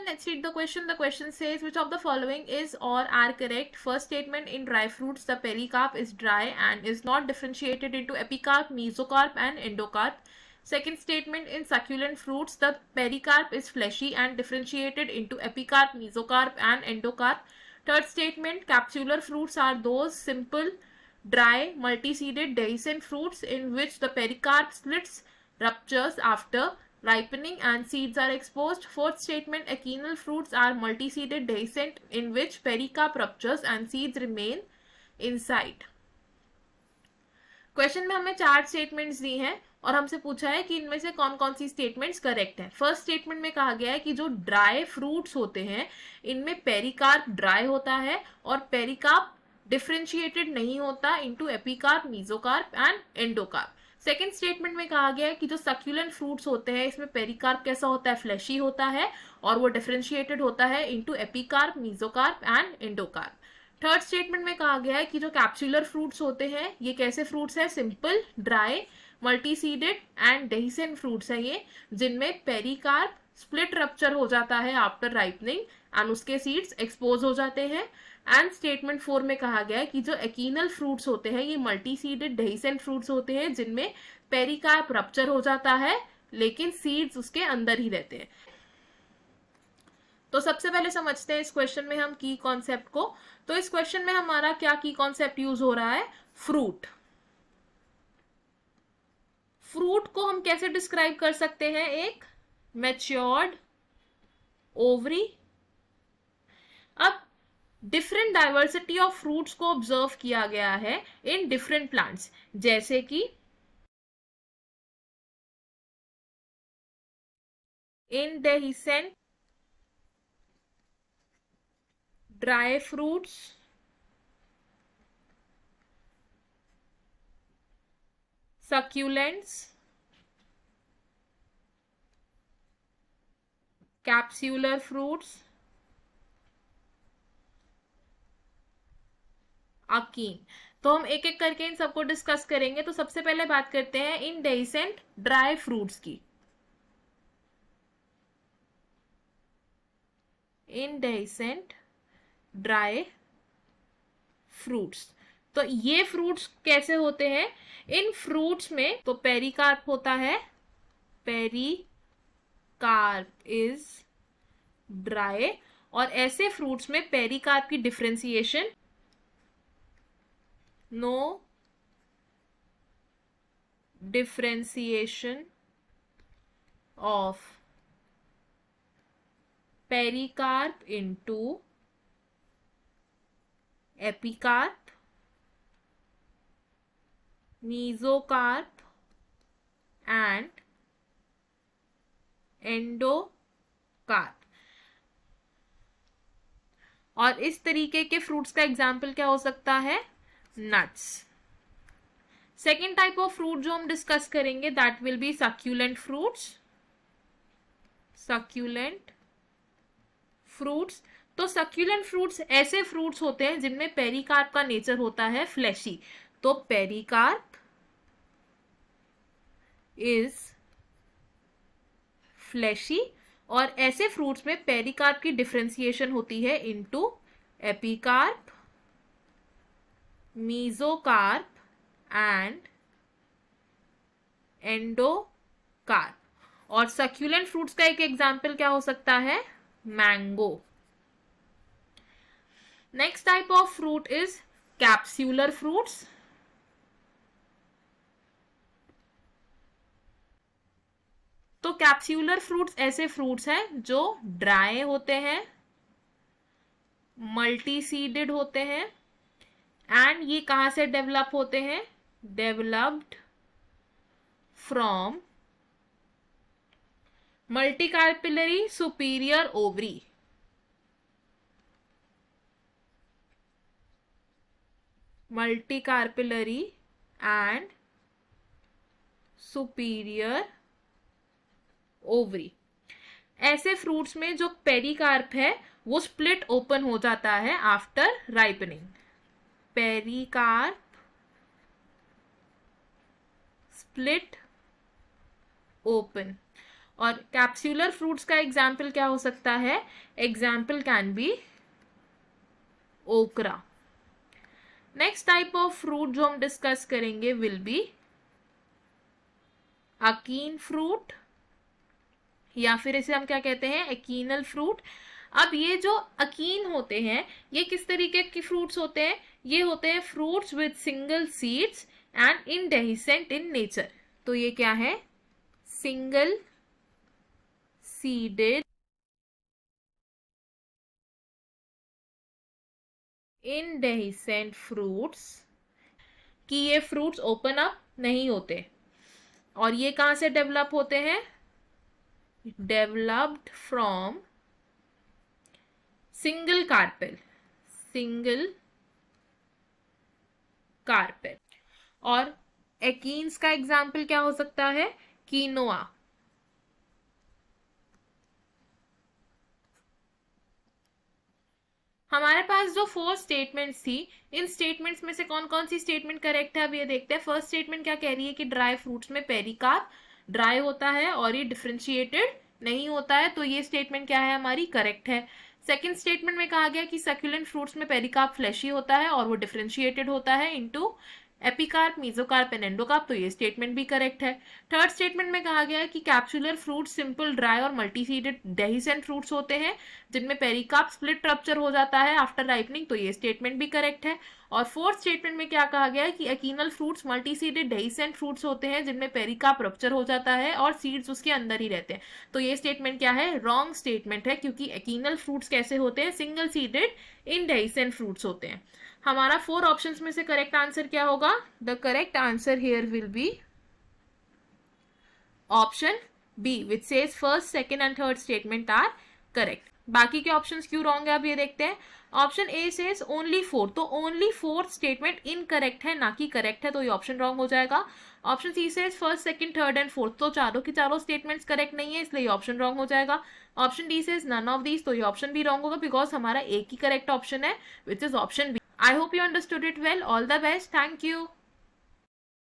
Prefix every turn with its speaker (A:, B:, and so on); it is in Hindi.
A: let's read the question. The question says, which of the following is or are correct? First statement, in dry fruits, the pericarp is dry and is not differentiated into epicarp, mesocarp and endocarp. Second statement, in succulent fruits, the pericarp is fleshy and differentiated into epicarp, mesocarp and endocarp. Third statement, capsular fruits are those simple, dry, multi-seeded, dehiscent fruits in which the pericarp splits, ruptures after ripening and seeds are exposed. Fourth statement, acinal fruits are multi-seeded, dehiscent in which pericarp ruptures and seeds remain inside. Question में हमें 4 स्टेटमेंट्स दी हैं और हमसे पूछा है कि इनमें से कौन कौन सी स्टेटमेंट्स करेक्ट हैं. फर्स्ट स्टेटमेंट में कहा गया है कि जो ड्राई फ्रूट्स होते हैं इनमें पेरिकार्प ड्राई होता है और पेरिकार्प डिफरेंशिएटेड नहीं होता into epicarp, mesocarp and endocarp. Second statement में कहा गया है कि जो सक्यूलेंट फ्रूट्स होते हैं इसमें पेरिकार्प कैसा होता है, फ्लैशी होता है और वो डिफरेंशिएटेड होता है into epicarp, mesocarp and endocarp. Third statement में कहा गया है कि जो कैप्सुलर फ्रूट्स होते हैं ये कैसे फ्रूट्स हैं, सिंपल, ड्राई, मल्टीसीडेड एंड डेहिसेंट फ्रूट्स हैं ये, जिनमें पेरिकार्प स्प्लिट रप्चर हो जाता है आफ्टर राइपनिंग एंड उसके सीड्स एक्सपोज हो जाते हैं. एंड स्टेटमेंट 4 में कहा गया है कि जो एकिनल फ्रूट्स होते हैं ये मल्टीसीडेड डेहिसेंट फ्रूट्स होते हैं जिनमें पेरिकार्प रप्चर हो जाता है लेकिन सीड्स उसके अंदर ही रहते हैं. तो सबसे पहले समझते हैं इस क्वेश्चन में हम की कॉन्सेप्ट को. तो इस क्वेश्चन में हमारा क्या की कॉन्सेप्ट यूज हो रहा है, फ्रूट. फ्रूट को हम कैसे डिस्क्राइब कर सकते हैं, एक मैच्योर्ड ओवरी. अब डिफरेंट डाइवर्सिटी ऑफ फ्रूट्स को ऑब्जर्व किया गया है इन डिफरेंट प्लांट्स, जैसे कि indehiscent dry fruits, succulents, capsular fruits, akin. तो हम एक एक करके इन सबको डिस्कस करेंगे. तो सबसे पहले बात करते हैं इनडेहिसेंट ड्राई फ्रूट्स की. इनडेहिसेंट ड्राई फ्रूट्स, तो ये फ्रूट्स कैसे होते हैं, इन फ्रूट्स में तो पेरिकार्प होता है, पेरिकार्प इज ड्राई, और ऐसे फ्रूट्स में पेरिकार्प की differentiation, no differentiation of pericarp into epicarp, mesocarp and endocarp. और इस तरीके के फ्रूट्स का एग्जाम्पल क्या हो सकता है, nuts. Second type of fruit जो हम डिस्कस करेंगे that will be succulent fruits. Succulent fruits, तो सक्यूलेंट फ्रूट्स ऐसे फ्रूट्स होते हैं जिनमें पेरिकार्प का नेचर होता है फ्लैशी. तो पेरिकार्प इज फ्लैशी और ऐसे फ्रूट्स में पेरिकार्प की डिफरेंशिएशन होती है into epicarp, mesocarp and endocarp. और सक्यूलेंट फ्रूट्स का एक एग्जाम्पल क्या हो सकता है, mango. Next type of fruit is capsular fruits. तो कैप्सूलर फ्रूट्स ऐसे फ्रूट्स हैं जो ड्राई होते हैं, मल्टी सीडेड होते हैं एंड ये कहां से डेवलप होते हैं, developed from multicarpellary superior ovary. Multicarpellary and superior ovary. ऐसे फ्रूट्स में जो पेरिकार्प है वो स्प्लिट ओपन हो जाता है after ripening. Pericarp split open. और कैप्सूलर फ्रूट्स का एग्जाम्पल क्या हो सकता है? एग्जाम्पल कैन बी ओकरा। नेक्स्ट टाइप ऑफ फ्रूट जो हम डिस्कस करेंगे विल बी अकीन फ्रूट, या फिर इसे हम क्या कहते हैं? एकीनल फ्रूट। अब ये जो अकीन होते हैं ये किस तरीके के फ्रूट्स होते हैं? ये होते हैं fruits with single seeds and indehiscent in nature. तो ये क्या है? सिंगल सीडेड इनडेहिसेंट फ्रूट्स, कि ये फ्रूट्स ओपन अप नहीं होते। और ये कहाँ से डेवलप होते हैं? Developed from single carpel, single carpel. और एकीन्स का एग्जाम्पल क्या हो सकता है? कीनोआ। हमारे पास जो 4 स्टेटमेंट्स थी, इन स्टेटमेंट्स में से कौन कौन सी स्टेटमेंट करेक्ट है अब ये देखते हैं। फर्स्ट स्टेटमेंट क्या कह रही है कि ड्राई फ्रूट्स में पेरिकार्प ड्राई होता है और ये डिफरेंशिएटेड नहीं होता है, तो ये स्टेटमेंट क्या है हमारी? करेक्ट है। सेकंड स्टेटमेंट में कहा गया कि सक्यूलेंट फ्रूट्स में पेरिकार्प फ्लैशी होता है और वो डिफरेंशिएटेड होता है into epicarp, mesocarp and endocarp, तो ये स्टेटमेंट भी करेक्ट है। थर्ड स्टेटमेंट में कहा गया है कि कैप्सुलर फ्रूट सिंपल ड्राई और मल्टीसीडेड डेहिसेंट फ्रूट्स होते हैं जिनमें पेरिकार्प स्प्लिट रप्चर हो जाता है आफ्टर राइपनिंग, तो ये स्टेटमेंट भी करेक्ट है। और फोर्थ स्टेटमेंट में क्या कहा गया है कि एकीनल फ्रूट्स मल्टीसीडेड डेहिसेंट फ्रूट्स होते हैं जिनमें पेरिकार्प रप्चर हो जाता है और सीड्स उसके अंदर ही रहते हैं, तो ये स्टेटमेंट क्या है? रॉन्ग स्टेटमेंट है, क्योंकि एकीनल फ्रूट्स कैसे होते हैं? सिंगल सीडेड इनडेहिसेंट फ्रूट्स होते हैं। हमारा 4 ऑप्शंस में से करेक्ट आंसर क्या होगा? The correct answer here will be option B, which says first, second and third statement are correct. बाकी के ऑप्शंस क्यों रॉन्ग है अब ये देखते हैं। ऑप्शन ए सेज ओनली 4, तो ओनली 4th स्टेटमेंट इनकरेक्ट है ना कि करेक्ट है, तो ये ऑप्शन रॉन्ग हो जाएगा। Option she says first, second, third and fourth, तो चारों की चारों स्टेटमेंट्स करेक्ट नहीं है, इसलिए ऑप्शन रॉन्ग हो जाएगा। Option D says none of these, तो ये ऑप्शन भी रॉन्ग होगा बिकॉज हमारा एक ही करेक्ट ऑप्शन है which is option B. I hope you understood it well. All the best. Thank you.